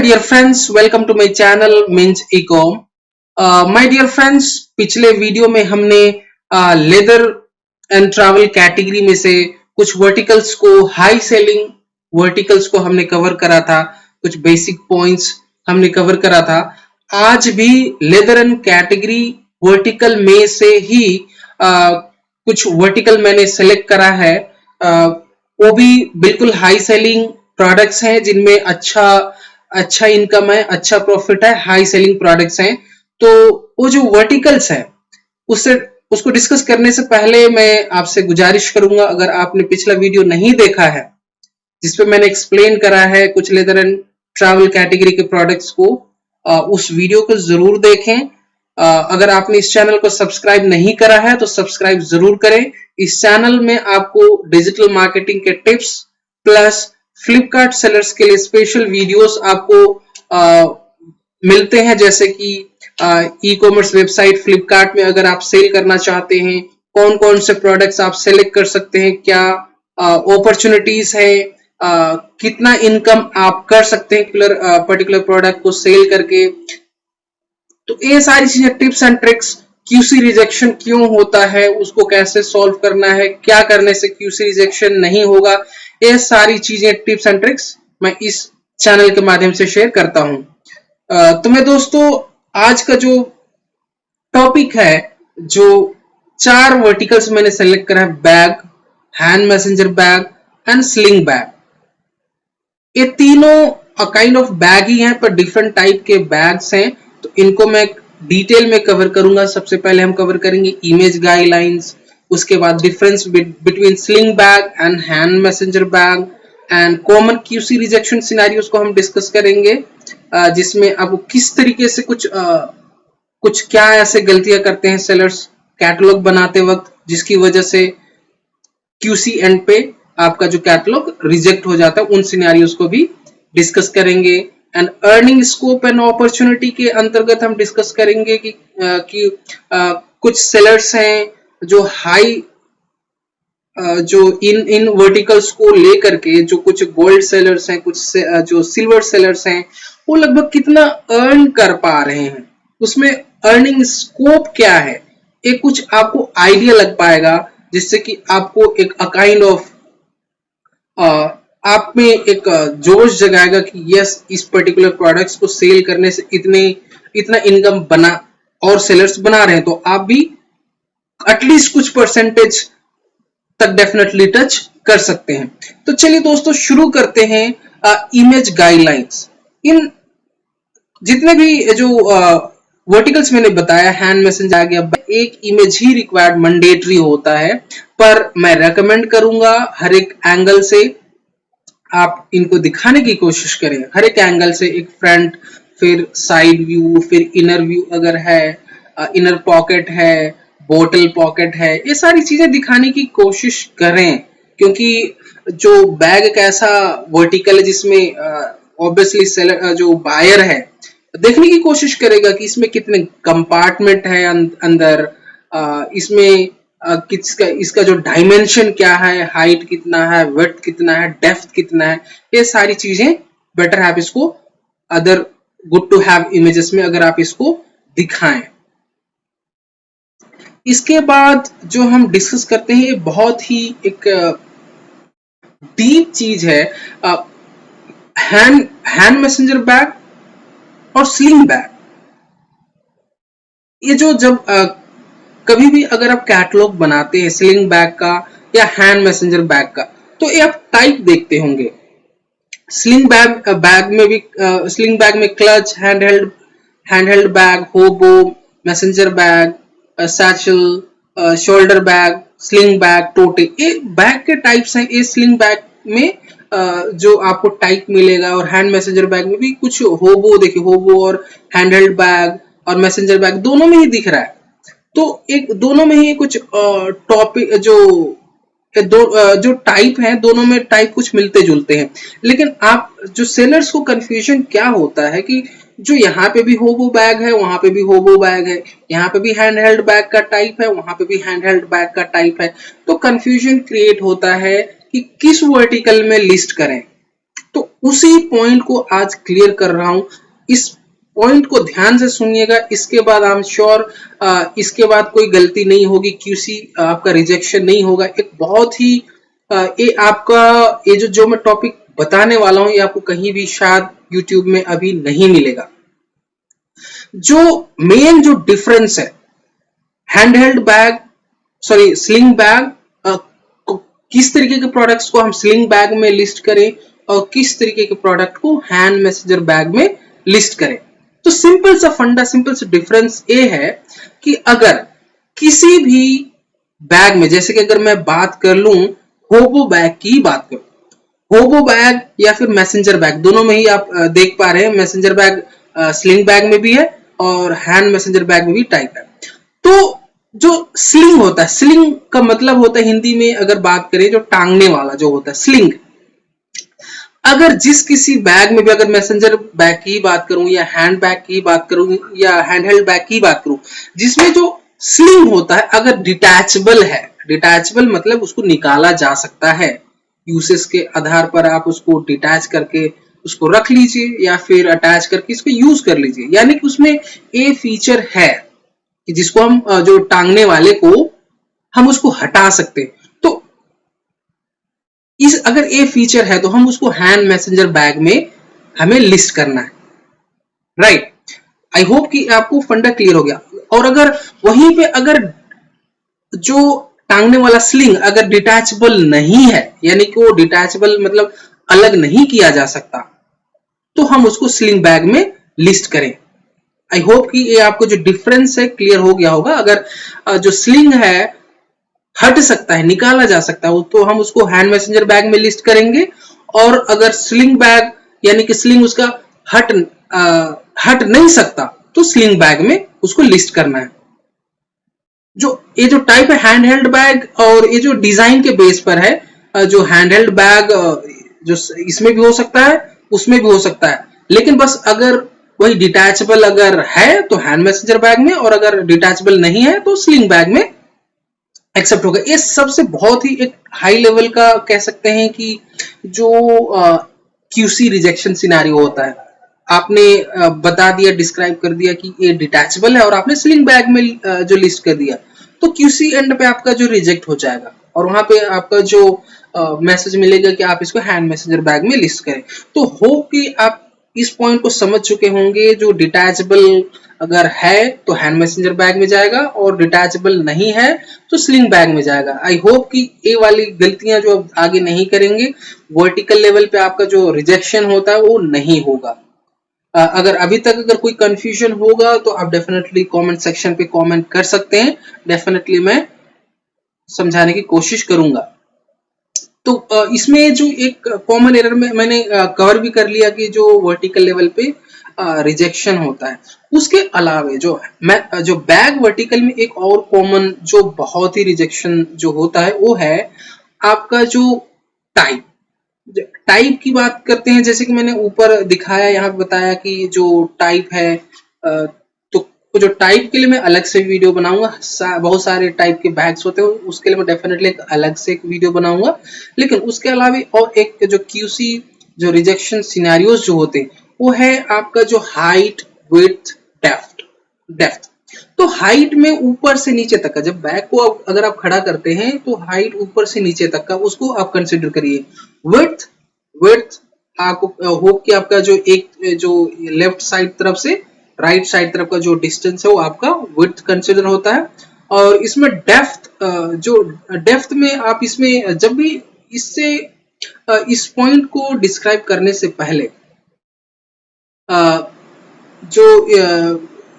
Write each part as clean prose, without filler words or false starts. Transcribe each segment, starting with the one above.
dear friends, welcome to my channel Minch Ecom. My dear friends, पिछले video में हमने leather and travel category में से कुछ वर्टिकल्स को हाई सेलिंग वर्टिकल्स को हमने कवर करा था, कुछ बेसिक पॉइंट्स हमने कवर करा था। आज भी लेदर एंड कैटेगरी वर्टिकल में से ही कुछ वर्टिकल मैंने सेलेक्ट करा है, वो भी बिल्कुल हाई सेलिंग प्रोडक्ट्स हैं जिनमें अच्छा इनकम है, अच्छा प्रॉफिट है, हाई सेलिंग प्रोडक्ट्स हैं। तो वो जो वर्टिकल्स है उसको डिस्कस करने से पहले मैं आपसे गुजारिश करूंगा, अगर आपने पिछला वीडियो नहीं देखा है जिसपे मैंने एक्सप्लेन करा है कुछ लेदर एंड ट्रैवल कैटेगरी के प्रोडक्ट्स को, उस वीडियो को जरूर देखें। अगर आपने इस चैनल को सब्सक्राइब नहीं करा है तो सब्सक्राइब जरूर करें। इस चैनल में आपको डिजिटल मार्केटिंग के टिप्स प्लस फ्लिपकार्ट सेलर्स के लिए स्पेशल वीडियोस आपको मिलते हैं, जैसे कि ई कॉमर्स वेबसाइट फ्लिपकार्ट में अगर आप सेल करना चाहते हैं, कौन कौन से प्रोडक्ट्स आप सेलेक्ट कर सकते हैं, क्या अपॉर्चुनिटीज है, कितना इनकम आप कर सकते हैं पर्टिकुलर प्रोडक्ट को सेल करके। तो ये सारी चीजें, tips and tricks, QC rejection क्यों होता है, उसको कैसे सॉल्व करना है, क्या करने से क्यूसी रिजेक्शन नहीं होगा, ये सारी चीजें, टिप्स एंड ट्रिक्स मैं इस चैनल के माध्यम से शेयर करता हूं। तो मैं दोस्तों आज का जो टॉपिक है, जो 4 वर्टिकल्स मैंने सेलेक्ट करा है, bag, hand messenger bag and sling bag. ये तीनों काइंड ऑफ बैग ही हैं, पर डिफरेंट टाइप के बैग्स हैं। तो इनको मैं डिटेल में कवर करूंगा। सबसे पहले हम कवर करेंगे इमेज गाइडलाइंस, उसके बाद difference between sling bag and hand messenger bag and common QC rejection scenarios को हम डिस्कस करेंगे, जिसमें अब किस तरीके से कुछ क्या ऐसे गलतियां करते हैं सेलर्स कैटलॉग बनाते वक्त, जिसकी वजह से क्यूसी एंड पे आपका जो कैटलॉग रिजेक्ट हो जाता है, उन सिनेरियोस को भी डिस्कस करेंगे। And earning scope and opportunity के अंतर्गत हम डिस्कस करेंगे कि कुछ सेलर्स हैं जो हाई जो इन वर्टिकल्स को लेकर के, जो कुछ गोल्ड सेलर्स हैं, कुछ जो सिल्वर सेलर्स हैं, वो लगभग कितना अर्न कर पा रहे हैं, उसमें अर्निंग स्कोप क्या है, एक कुछ आपको आइडिया लग पाएगा, जिससे कि आपको एक काइंड ऑफ आप में एक जोश जगाएगा कि यस, इस पर्टिकुलर प्रोडक्ट्स को सेल करने से इतना इनकम बना और सेलर्स बना रहे हैं, तो आप भी एटलीस्ट कुछ परसेंटेज तक डेफिनेटली टच कर सकते हैं। तो चलिए दोस्तों शुरू करते हैं। इमेज गाइडलाइंस, इन जितने भी जो वर्टिकल्स मैंने बताया, हैंड मैसेंजर आ गया, एक इमेज ही रिक्वायर्ड मैंडेटरी होता है, पर मैं रेकमेंड करूंगा हर एक एंगल से आप इनको दिखाने की कोशिश करें, हर एक एंगल से, एक फ्रंट, फिर साइड व्यू, फिर इनर व्यू अगर है, इनर पॉकेट है, बोटल पॉकेट है, ये सारी चीजें दिखाने की कोशिश करें, क्योंकि जो बैग एक ऐसा वर्टिकल है जिसमें ऑब्वियसली सेलर जो बायर है देखने की कोशिश करेगा कि इसमें कितने कंपार्टमेंट है अंदर, इसमें इसका जो डायमेंशन क्या है, हाइट कितना है, विड्थ कितना है, डेप्थ कितना है, ये सारी चीजें बेटर है आप इसको other good to have images में अगर आप इसको दिखाएं। इसके बाद जो हम डिस्कस करते हैं, ये बहुत ही एक डीप चीज है, हैंड मैसेंजर बैग और स्लिंग बैग। ये जो जब कभी भी अगर आप कैटलॉग बनाते हैं स्लिंग बैग का या हैंड मैसेंजर बैग का, तो ये आप टाइप देखते होंगे। स्लिंग बैग में clutch, handheld bag, hobo, messenger bag, satchel, shoulder bag, sling bag, tote, ये बैग के टाइप्स हैं। ये स्लिंग बैग में जो आपको टाइप मिलेगा, और हैंड मैसेंजर बैग में भी कुछ होबो, देखिए होबो और हैंडहेल्ड बैग और मैसेंजर बैग दोनों में ही दिख रहा है। तो एक दोनों में ही कुछ टॉपिक जो टाइप है, दोनों में टाइप कुछ मिलते जुलते हैं, लेकिन आप जो सेलर्स को कंफ्यूजन क्या होता है कि जो यहाँ पे भी होबो बैग है, वहां पे भी होबो बैग है, यहाँ पे भी हैंडहेल्ड बैग का टाइप है, वहां पे भी हैंडहेल्ड बैग का टाइप है, तो कंफ्यूजन क्रिएट होता है कि किस वर्टिकल में लिस्ट करें। तो उसी पॉइंट को आज क्लियर कर रहा हूं। इस पॉइंट को ध्यान से सुनिएगा, इसके बाद आई एम श्योर इसके बाद कोई गलती नहीं होगी, क्यूसी आपका रिजेक्शन नहीं होगा। एक बहुत ही ये आपका ये जो मैं टॉपिक बताने वाला हूं, ये आपको कहीं भी शायद यूट्यूब में अभी नहीं मिलेगा। जो मेन जो डिफरेंस है handheld bag, sorry sling bag, किस तरीके के प्रोडक्ट्स को हम स्लिंग बैग में लिस्ट करें और किस तरीके के प्रोडक्ट को हैंड मैसेजर बैग में लिस्ट करें। तो सिंपल सा फंडा, सिंपल सा डिफरेंस ये है कि अगर किसी भी बैग में, जैसे कि अगर मैं बात कर लूं होबो बैग की बात करूं, होबो बैग या फिर मैसेंजर बैग, दोनों में ही आप देख पा रहे हैं मैसेंजर बैग स्लिंग बैग में भी है और हैंड मैसेंजर बैग में भी टाइप है। तो जो स्लिंग होता है, स्लिंग का मतलब होता है हिंदी में अगर बात करें जो टांगने वाला जो होता है स्लिंग। अगर जिस किसी बैग में भी, अगर मैसेंजर बैग की बात करूं या हैंड बैग की बात करूं या हैंडहेल्ड बैग की बात करूं, जिसमें जो स्लिंग होता है अगर डिटैचेबल है, डिटैचेबल मतलब उसको निकाला जा सकता है, यूसेस के आधार पर आप उसको डिटैच करके उसको रख लीजिए या फिर अटैच करके इसको यूज कर लीजिए। यानी कि उसमें ये फीचर है कि जिसको हम जो टांगने वाले को हम उसको हटा सकते हैं। तो इस अगर ये फीचर है तो हम उसको हैंड मैसेंजर बैग में हमें लिस्ट करना है, राइट। आई होप कि आपको फंडा क्लियर हो गया। और अगर वहीं पे अगर जो टांगने वाला स्लिंग अगर डिटैचेबल नहीं है, यानी कि वो डिटैचेबल मतलब अलग नहीं किया जा सकता, तो हम उसको स्लिंग बैग में लिस्ट करें। आई होप कि ये आपको जो डिफरेंस है क्लियर हो गया होगा। अगर जो स्लिंग है हट सकता है, निकाला जा सकता है, तो हम उसको हैंड मैसेंजर बैग में लिस्ट करेंगे। और अगर स्लिंग बैग यानी कि स्लिंग उसका हट नहीं सकता, तो स्लिंग बैग में उसको लिस्ट करना है। जो ये जो टाइप है हैंड हेल्ड बैग, और ये जो डिजाइन के बेस पर है, जो हैंड हेल्ड बैग जो इसमें भी हो सकता है उसमें भी हो सकता है, लेकिन बस अगर वही डिटैचेबल अगर है तो हैंड मैसेंजर बैग में, और अगर डिटैचेबल नहीं है तो स्लिंग बैग में एक्सेप्ट होगा। ये सबसे बहुत ही एक हाई लेवल का कह सकते हैं कि जो क्यूसी रिजेक्शन सिनेरियो होता है, आपने बता दिया, डिस्क्राइब कर दिया कि ये डिटैचेबल है और आपने स्लिंग बैग में जो लिस्ट कर दिया, तो क्यूसी एंड पे आपका जो रिजेक्ट हो जाएगा और वहां पे आपका जो मैसेज मिलेगा कि आप इसको हैंड मैसेंजर बैग में लिस्ट करें। तो होप कि आप इस पॉइंट को समझ चुके होंगे। जो डिटैचेबल अगर है तो हैंड मैसेंजर बैग में जाएगा और डिटैचेबल नहीं है तो स्लिंग बैग में जाएगा। आई होप कि ये वाली गलतियां जो अब आगे नहीं करेंगे, वर्टिकल लेवल पे आपका जो रिजेक्शन होता है वो नहीं होगा। अगर अभी तक अगर कोई कंफ्यूजन होगा तो आप डेफिनेटली कमेंट सेक्शन पे कमेंट कर सकते हैं, डेफिनेटली मैं समझाने की कोशिश करूंगा। तो इसमें जो एक कॉमन एरर में मैंने कवर भी कर लिया कि जो वर्टिकल लेवल पे रिजेक्शन होता है, उसके अलावे जो बैग वर्टिकल में एक और कॉमन जो बहुत ही रिजेक्शन जो होता है वो है आपका जो टाइप। टाइप की बात करते हैं, जैसे कि मैंने ऊपर दिखाया, यहाँ पे बताया कि जो टाइप है, तो जो टाइप के लिए मैं अलग से वीडियो बनाऊंगा। बहुत सारे टाइप के बैग्स होते हैं, उसके लिए मैं डेफिनेटली एक अलग से एक वीडियो बनाऊंगा। लेकिन उसके अलावा और एक जो क्यूसी जो रिजेक्शन सिनेरियोज जो होते हैं वो है आपका जो हाइट, विड्थ, डेप्थ। तो हाइट में ऊपर से नीचे तक का, जब बैग को अगर आप खड़ा करते हैं तो हाइट ऊपर से नीचे तक का उसको आप कंसिडर करिए। विड्थ विड्थ आपको होप कि आपका जो एक जो लेफ्ट साइड तरफ से राइट साइड तरफ का जो डिस्टेंस है वो आपका विड्थ कंसिडर होता है। और इसमें डेप्थ, जो डेप्थ में आप इसमें जब भी इससे इस पॉइंट को डिस्क्राइब करने से पहले जो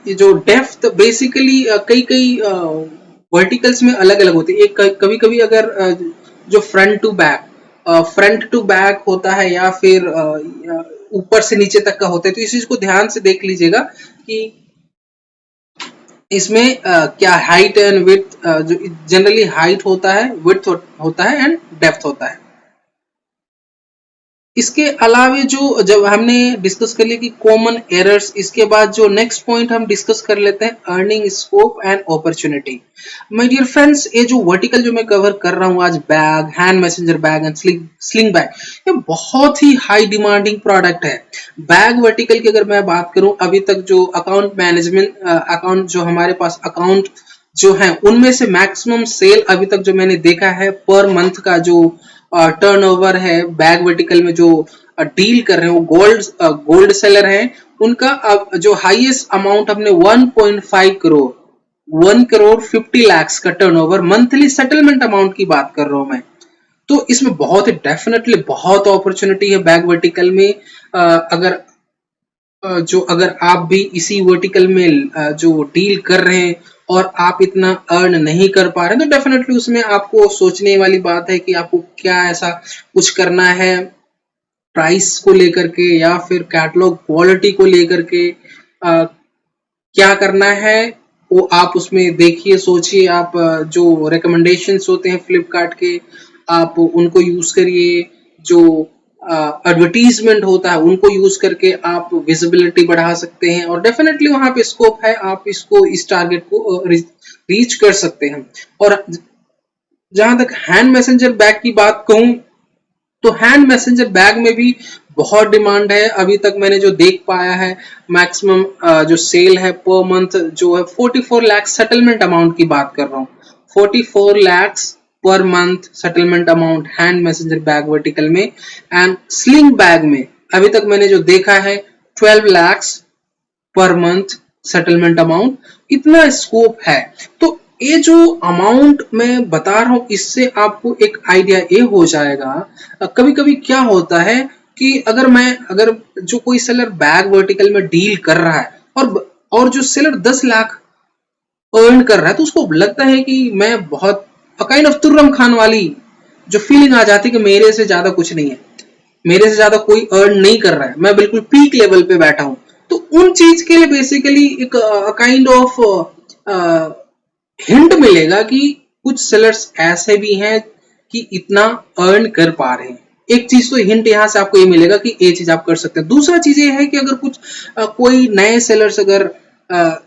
जो डेप्थ बेसिकली कई वर्टिकल्स में अलग अलग होती है। एक कभी कभी अगर जो फ्रंट टू बैक होता है या फिर ऊपर से नीचे तक का होता है, तो इस चीज को ध्यान से देख लीजिएगा कि इसमें क्या हाइट एंड विड्थ, जो जनरली हाइट होता है, विड्थ होता है एंड डेप्थ होता है। इसके अलावे जो जब हमने डिस्कस कर लिया कि कॉमन एरर्स, इसके बाद जो नेक्स्ट पॉइंट हम डिस्कस कर लेते हैं earning scope and opportunity. My dear friends, ये जो वर्टिकल जो मैं कवर कर रहा हूँ आज, bag, hand messenger bag and sling bag, ये बहुत ही हाई डिमांडिंग प्रोडक्ट है। बैग वर्टिकल की अगर मैं बात करूं, अभी तक जो अकाउंट मैनेजमेंट अकाउंट जो हमारे पास अकाउंट जो है उनमें से मैक्सिमम सेल अभी तक जो मैंने देखा है पर मंथ का जो टर्नओवर है बैग वर्टिकल में जो डील कर रहे हैं वो गोल्ड सेलर हैं, उनका जो हाईएस्ट अमाउंट हमने 1.5 करोड़ 1 करोड़ 50 लाख का टर्नओवर मंथली सेटलमेंट अमाउंट की बात कर रहा हूं मैं। तो इसमें बहुत ही डेफिनेटली बहुत अपॉर्चुनिटी है बैग वर्टिकल में। अगर अगर आप भी इसी वर्टिकल में जो डील कर रहे हैं और आप इतना अर्न नहीं कर पा रहे हैं, तो डेफिनेटली उसमें आपको सोचने वाली बात है कि आपको क्या ऐसा कुछ करना है प्राइस को लेकर के या फिर कैटलॉग क्वालिटी को लेकर के क्या करना है वो आप उसमें देखिए, सोचिए। आप जो रिकमेंडेशंस होते हैं फ्लिपकार्ट के, आप उनको यूज करिए। जो एडवर्टीजमेंट होता है उनको यूज करके आप विजिबिलिटी बढ़ा सकते हैं और डेफिनेटली वहां पे स्कोप है, आप इसको इस टारगेट को रीच कर सकते हैं। और जहां तक हैंड मैसेंजर बैग की बात कहूं, तो हैंड मैसेंजर बैग में भी बहुत डिमांड है। अभी तक मैंने जो देख पाया है मैक्सिमम जो सेल है पर मंथ जो है 44 लाख सेटलमेंट अमाउंट की बात कर रहा हूँ, 44 lakh per month settlement amount hand messenger bag vertical में। एंड स्लिंग बैग में अभी तक मैंने जो देखा है 12 lakh per month settlement amount, इतना स्कोप है। तो ये जो अमाउंट मैं बता रहा हूं इससे आपको एक आइडिया ये हो जाएगा। कभी कभी क्या होता है कि अगर जो कोई सेलर बैग वर्टिकल में डील कर रहा है और जो सेलर 10 लाख अर्न कर रहा है, तो उसको लगता है कि मैं बहुत काइंड ऑफ तुर्रम खान वाली जो फीलिंग आ जाती है कि मेरे से ज्यादा कुछ नहीं है, मेरे से ज्यादा कोई अर्न नहीं कर रहा है, मैं बिल्कुल पीक लेवल पे बैठा हूं। तो उन चीज के लिए बेसिकली एक काइंड ऑफ हिंट मिलेगा कि कुछ सेलर्स ऐसे भी हैं कि इतना अर्न कर पा रहे हैं। एक चीज तो हिंट यहां से आपको ये मिलेगा कि ये चीज आप कर सकते हैं। दूसरा चीज ये है कि अगर कुछ कोई नए सेलर्स अगर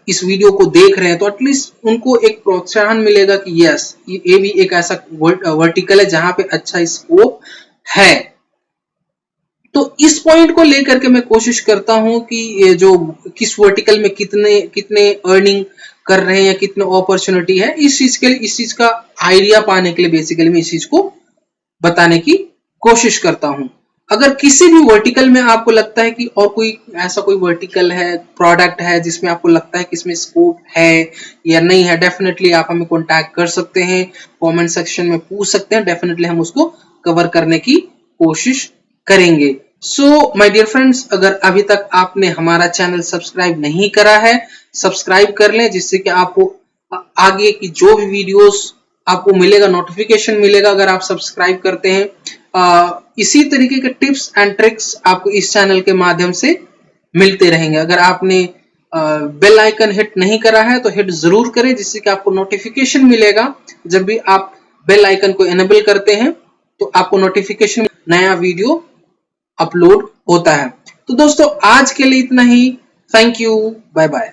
इस वीडियो को देख रहे हैं तो एटलीस्ट उनको एक प्रोत्साहन मिलेगा कि यस, ये भी एक ऐसा वर्टिकल है जहां पे अच्छा स्कोप है। तो इस पॉइंट को लेकर के मैं कोशिश करता हूं कि ये जो किस वर्टिकल में कितने कितने अर्निंग कर रहे हैं या कितने अपॉर्चुनिटी है, इस चीज का आइडिया पाने के लिए बेसिकली मैं इस चीज को बताने की कोशिश करता हूं। अगर किसी भी वर्टिकल में आपको लगता है कि और कोई ऐसा कोई वर्टिकल है, प्रोडक्ट है जिसमें आपको लगता है कि इसमें स्कोप है या नहीं है, डेफिनेटली आप हमें कॉन्टैक्ट कर सकते हैं, कमेंट सेक्शन में पूछ सकते हैं, डेफिनेटली हम उसको कवर करने की कोशिश करेंगे। सो माय डियर फ्रेंड्स, अगर अभी तक आपने हमारा चैनल सब्सक्राइब नहीं करा है, सब्सक्राइब कर लें, जिससे कि आपको आगे की जो भी वीडियोस आपको मिलेगा, नोटिफिकेशन मिलेगा अगर आप सब्सक्राइब करते हैं। इसी तरीके के टिप्स एंड ट्रिक्स आपको इस चैनल के माध्यम से मिलते रहेंगे। अगर आपने बेल आइकन हिट नहीं करा है तो हिट जरूर करें, जिससे कि आपको नोटिफिकेशन मिलेगा। जब भी आप बेल आइकन को एनेबल करते हैं तो आपको नोटिफिकेशन नया वीडियो अपलोड होता है। तो दोस्तों आज के लिए इतना ही। Thank you, bye bye.